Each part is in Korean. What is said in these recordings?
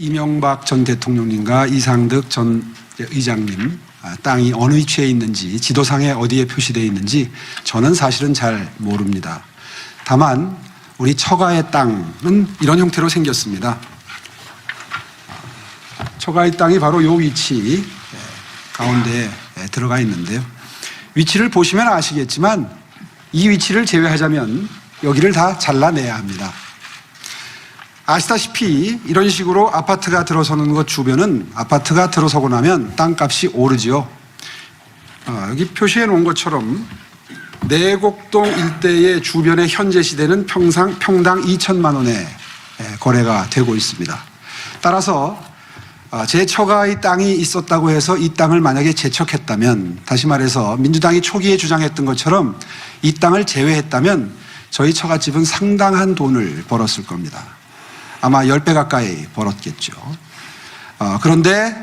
이명박 전 대통령님과 이상득 전 의장님 땅이 어느 위치에 있는지, 지도상에 어디에 표시되어 있는지 저는 사실은 잘 모릅니다. 다만 우리 처가의 땅은 이런 형태로 생겼습니다. 처가의 땅이 바로 이 위치 가운데에 들어가 있는데요. 위치를 보시면 아시겠지만 이 위치를 제외하자면 여기를 다 잘라내야 합니다. 아시다시피 이런 식으로 아파트가 들어서는 것 주변은 아파트가 들어서고 나면 땅값이 오르지요. 여기 표시해 놓은 것처럼 내곡동 일대의 주변의 현재 시대는 평당 2천만 원에 거래가 되고 있습니다. 따라서 제 처가의 땅이 있었다고 해서 이 땅을 만약에 제척했다면, 다시 말해서 민주당이 초기에 주장했던 것처럼 이 땅을 제외했다면 저희 처갓집은 상당한 돈을 벌었을 겁니다. 아마 10배 가까이 벌었겠죠. 그런데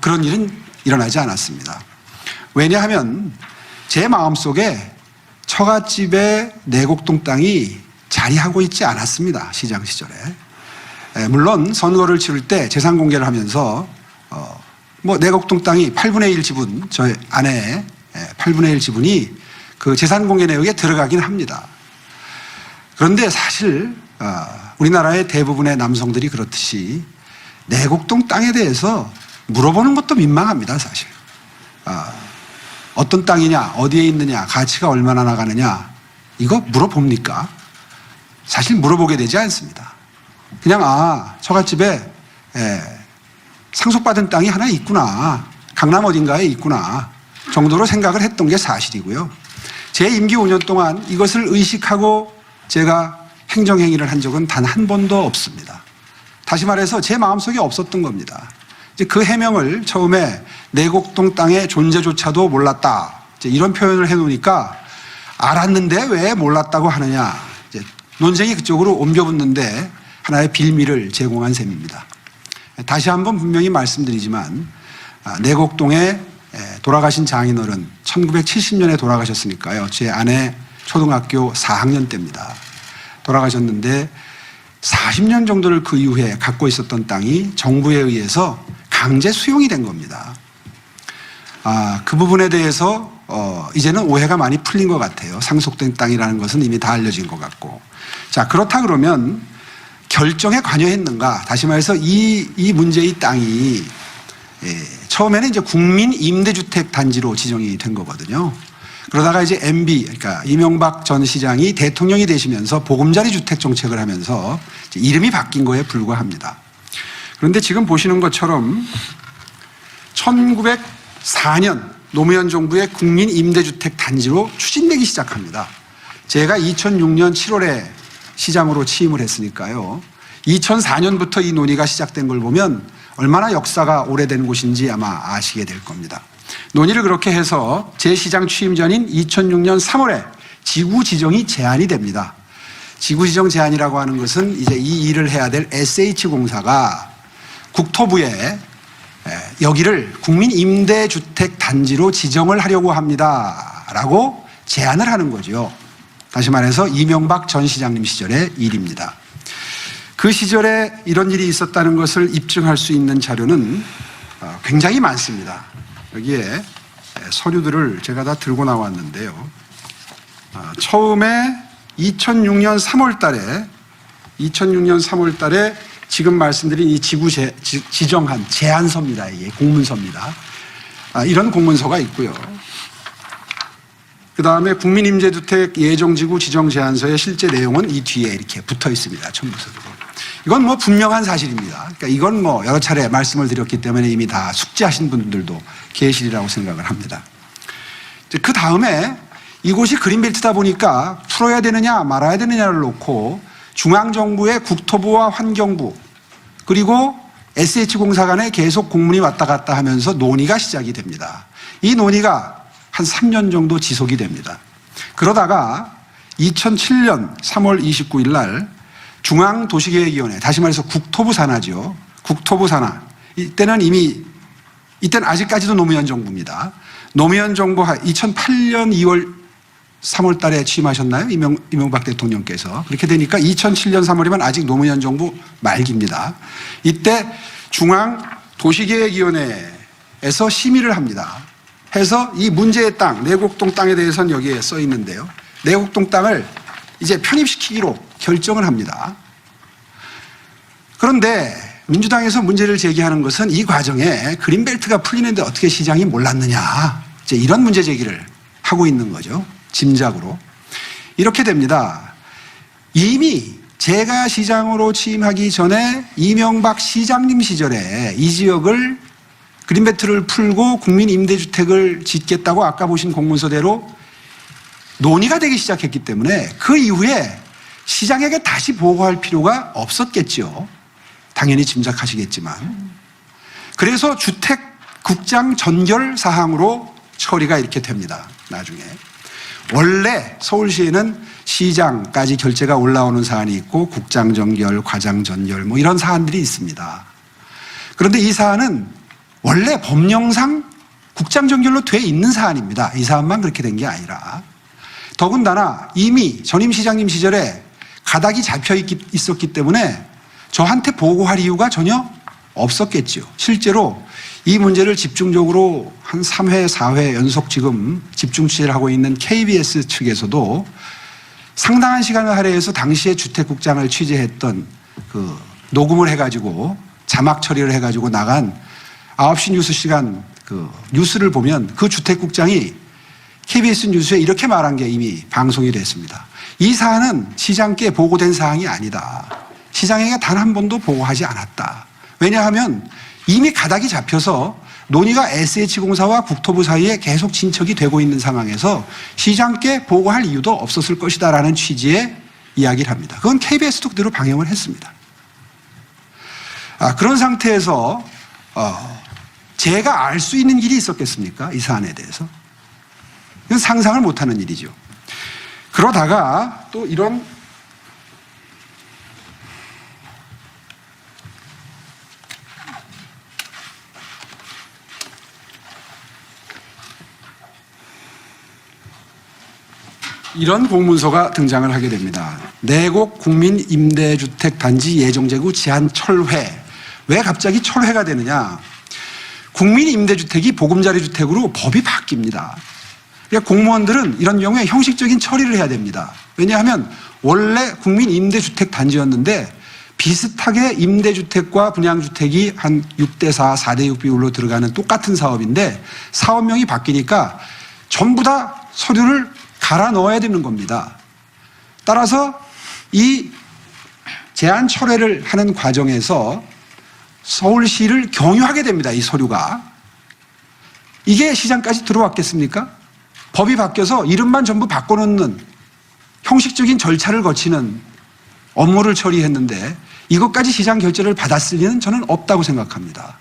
그런 일은 일어나지 않았습니다. 왜냐하면 제 마음속에 처갓집의 내곡동 땅이 자리하고 있지 않았습니다. 시장 시절에. 물론 선거를 치를 때 재산 공개를 하면서 내곡동 땅이 8분의 1 지분, 저희 아내의 8분의 1 지분이 그 재산 공개 내역에 들어가긴 합니다. 그런데 사실 우리나라의 대부분의 남성들이 그렇듯이 내곡동 땅에 대해서 물어보는 것도 민망합니다, 사실. 어떤 땅이냐, 어디에 있느냐, 가치가 얼마나 나가느냐, 이거 물어봅니까? 사실 물어보게 되지 않습니다. 그냥 처갓집에 상속받은 땅이 하나 있구나, 강남 어딘가에 있구나 정도로 생각을 했던 게 사실이고요. 제 임기 5년 동안 이것을 의식하고 제가 행정행위를 한 적은 단 한 번도 없습니다. 다시 말해서 제 마음속에 없었던 겁니다. 이제 그 해명을 처음에 내곡동 땅의 존재조차도 몰랐다, 이제 이런 표현을 해놓으니까 알았는데 왜 몰랐다고 하느냐, 이제 논쟁이 그쪽으로 옮겨붙는데 하나의 빌미를 제공한 셈입니다. 다시 한번 분명히 말씀드리지만 내곡동에 돌아가신 장인어른 1970년에 돌아가셨으니까요. 제 아내 초등학교 4학년 때입니다. 돌아가셨는데 40년 정도를 그 이후에 갖고 있었던 땅이 정부에 의해서 강제 수용이 된 겁니다. 그 부분에 대해서 이제는 오해가 많이 풀린 것 같아요. 상속된 땅이라는 것은 이미 다 알려진 것 같고. 자, 그렇다 그러면 결정에 관여했는가? 다시 말해서 이 문제의 땅이 처음에는 이제 국민 임대주택 단지로 지정이 된 거거든요. 그러다가 이제 MB, 그러니까 이명박 전 시장이 대통령이 되시면서 보금자리 주택 정책을 하면서 이름이 바뀐 거에 불과합니다. 그런데 지금 보시는 것처럼 1904년 노무현 정부의 국민 임대주택 단지로 추진되기 시작합니다. 제가 2006년 7월에 시장으로 취임을 했으니까요. 2004년부터 이 논의가 시작된 걸 보면 얼마나 역사가 오래된 곳인지 아마 아시게 될 겁니다. 논의를 그렇게 해서 제 시장 취임 전인 2006년 3월에 지구 지정이 제안이 됩니다. 지구 지정 제안이라고 하는 것은 이제 이 일을 해야 될 SH공사가 국토부에 여기를 국민 임대주택 단지로 지정을 하려고 합니다 라고 제안을 하는 거죠. 다시 말해서 이명박 전 시장님 시절의 일입니다. 그 시절에 이런 일이 있었다는 것을 입증할 수 있는 자료는 굉장히 많습니다. 여기에 서류들을 제가 다 들고 나왔는데요. 처음에 2006년 3월 달에 지금 말씀드린 이 지구 지정한 제안서입니다. 이게 공문서입니다. 이런 공문서가 있고요. 그 다음에 국민임대주택 예정지구 지정제안서의 실제 내용은 이 뒤에 이렇게 붙어 있습니다. 첨부서로. 이건 뭐 분명한 사실입니다. 그러니까 이건 뭐 여러 차례 말씀을 드렸기 때문에 이미 다 숙지하신 분들도 계시리라고 생각을 합니다. 그 다음에 이곳이 그린벨트다 보니까 풀어야 되느냐 말아야 되느냐를 놓고 중앙정부의 국토부와 환경부 그리고 SH공사 간에 계속 공문이 왔다 갔다 하면서 논의가 시작이 됩니다. 이 논의가 한 3년 정도 지속이 됩니다. 그러다가 2007년 3월 29일 날 중앙도시계획위원회, 다시 말해서 국토부 산하죠. 국토부 산하. 이때는 아직까지도 노무현 정부입니다. 노무현 정부 2008년 2월 3월 달에 취임하셨나요? 이명박 대통령께서. 그렇게 되니까 2007년 3월이면 아직 노무현 정부 말기입니다. 이때 중앙도시계획위원회에서 심의를 합니다. 해서 이 문제의 땅, 내곡동 땅에 대해서는 여기에 써 있는데요. 내곡동 땅을 이제 편입시키기로 결정을 합니다. 그런데 민주당에서 문제를 제기하는 것은 이 과정에 그린벨트가 풀리는데 어떻게 시장이 몰랐느냐. 이제 이런 문제 제기를 하고 있는 거죠. 짐작으로. 이렇게 됩니다. 이미 제가 시장으로 취임하기 전에 이명박 시장님 시절에 이 지역을 그린벨트를 풀고 국민임대주택을 짓겠다고 아까 보신 공문서대로 논의가 되기 시작했기 때문에 그 이후에 시장에게 다시 보고할 필요가 없었겠죠. 당연히 짐작하시겠지만. 그래서 주택국장 전결 사항으로 처리가 이렇게 됩니다. 나중에. 원래 서울시에는 시장까지 결재가 올라오는 사안이 있고 국장 전결, 과장 전결 뭐 이런 사안들이 있습니다. 그런데 이 사안은 원래 법령상 국장 전결로 돼 있는 사안입니다. 이 사안만 그렇게 된 게 아니라. 더군다나 이미 전임 시장님 시절에 가닥이 잡혀 있었기 때문에 저한테 보고할 이유가 전혀 없었겠죠. 실제로 이 문제를 집중적으로 한 3회, 4회 연속 지금 집중 취재를 하고 있는 KBS 측에서도 상당한 시간을 할애해서 당시에 주택국장을 취재했던 그 녹음을 해가지고 자막 처리를 해가지고 나간 9시 뉴스 시간 그 뉴스를 보면 그 주택국장이 KBS 뉴스에 이렇게 말한 게 이미 방송이 됐습니다. 이 사안은 시장께 보고된 사항이 아니다. 시장에게 단 한 번도 보고하지 않았다. 왜냐하면 이미 가닥이 잡혀서 논의가 SH공사와 국토부 사이에 계속 진척이 되고 있는 상황에서 시장께 보고할 이유도 없었을 것이다라는 취지의 이야기를 합니다. 그건 KBS도 그대로 방영을 했습니다. 그런 상태에서 제가 알 수 있는 일이 있었겠습니까? 이 사안에 대해서. 이건 상상을 못하는 일이죠. 그러다가 또 이런 공문서가 등장을 하게 됩니다. 내곡 국민임대주택단지 예정재구 제한 철회. 왜 갑자기 철회가 되느냐? 국민임대주택이 보금자리주택으로 법이 바뀝니다. 그러니까 공무원들은 이런 경우에 형식적인 처리를 해야 됩니다. 왜냐하면 원래 국민임대주택단지였는데 비슷하게 임대주택과 분양주택이 한 6대4, 4대6 비율로 들어가는 똑같은 사업인데 사업명이 바뀌니까 전부 다 서류를 갈아 넣어야 되는 겁니다. 따라서 이 제한 철회를 하는 과정에서 서울시를 경유하게 됩니다. 이 서류가. 이게 시장까지 들어왔겠습니까? 법이 바뀌어서 이름만 전부 바꿔놓는 형식적인 절차를 거치는 업무를 처리했는데 이것까지 시장 결재를 받았을 리는 저는 없다고 생각합니다.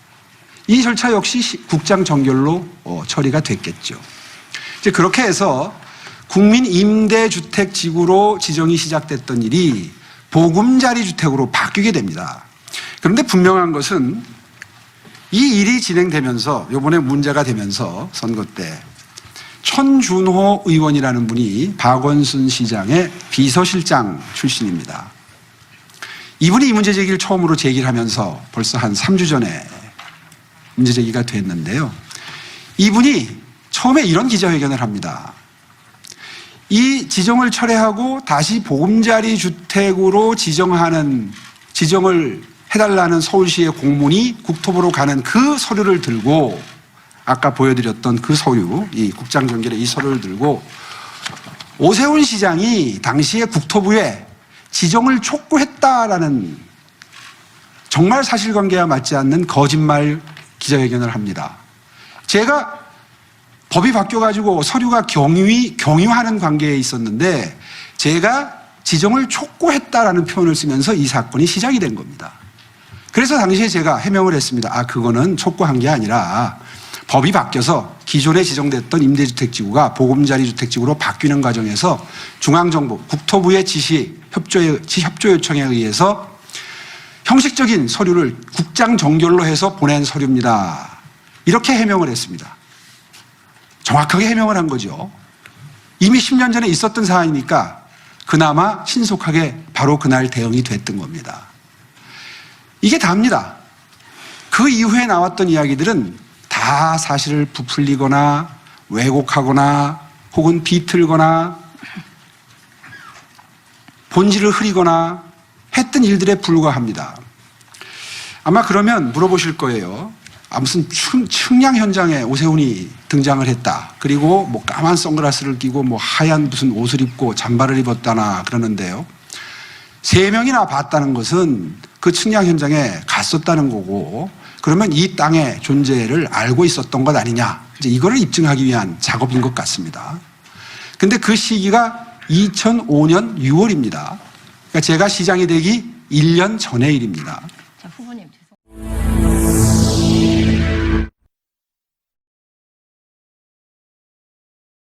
이 절차 역시 국장 전결로 처리가 됐겠죠. 이제 그렇게 해서 국민임대주택지구로 지정이 시작됐던 일이 보금자리주택으로 바뀌게 됩니다. 그런데 분명한 것은 이 일이 진행되면서 이번에 문제가 되면서 선거 때 천준호 의원이라는 분이 박원순 시장의 비서실장 출신입니다. 이분이 이 문제 제기를 처음으로 제기를 하면서 벌써 한 3주 전에 문제 제기가 됐는데요. 이분이 처음에 이런 기자회견을 합니다. 이 지정을 철회하고 다시 보금자리 주택으로 지정을 해달라는 서울시의 공문이 국토부로 가는 그 서류를 들고 아까 보여드렸던 그 서류, 이 국장 전결의 이 서류를 들고 오세훈 시장이 당시에 국토부에 지정을 촉구했다라는 정말 사실관계와 맞지 않는 거짓말 기자회견을 합니다. 제가 법이 바뀌어가지고 서류가 경유하는 관계에 있었는데 제가 지정을 촉구했다라는 표현을 쓰면서 이 사건이 시작이 된 겁니다. 그래서 당시에 제가 해명을 했습니다. 그거는 촉구한 게 아니라 법이 바뀌어서 기존에 지정됐던 임대주택지구가 보금자리주택지구로 바뀌는 과정에서 중앙정부, 국토부의 협조 요청에 의해서 형식적인 서류를 국장 전결로 해서 보낸 서류입니다. 이렇게 해명을 했습니다. 정확하게 해명을 한 거죠. 이미 10년 전에 있었던 사안이니까 그나마 신속하게 바로 그날 대응이 됐던 겁니다. 이게 답니다. 그 이후에 나왔던 이야기들은 다 사실을 부풀리거나 왜곡하거나 혹은 비틀거나 본질을 흐리거나 했던 일들에 불과합니다. 아마 그러면 물어보실 거예요. 무슨 측량 현장에 오세훈이 등장을 했다. 그리고 뭐 까만 선글라스를 끼고 뭐 하얀 무슨 옷을 입고 잠바를 입었다나 그러는데요. 3명이나 봤다는 것은 그 측량 현장에 갔었다는 거고, 그러면 이 땅의 존재를 알고 있었던 것 아니냐. 이제 이거를 입증하기 위한 작업인 것 같습니다. 근데 그 시기가 2005년 6월입니다. 그러니까 제가 시장이 되기 1년 전의 일입니다.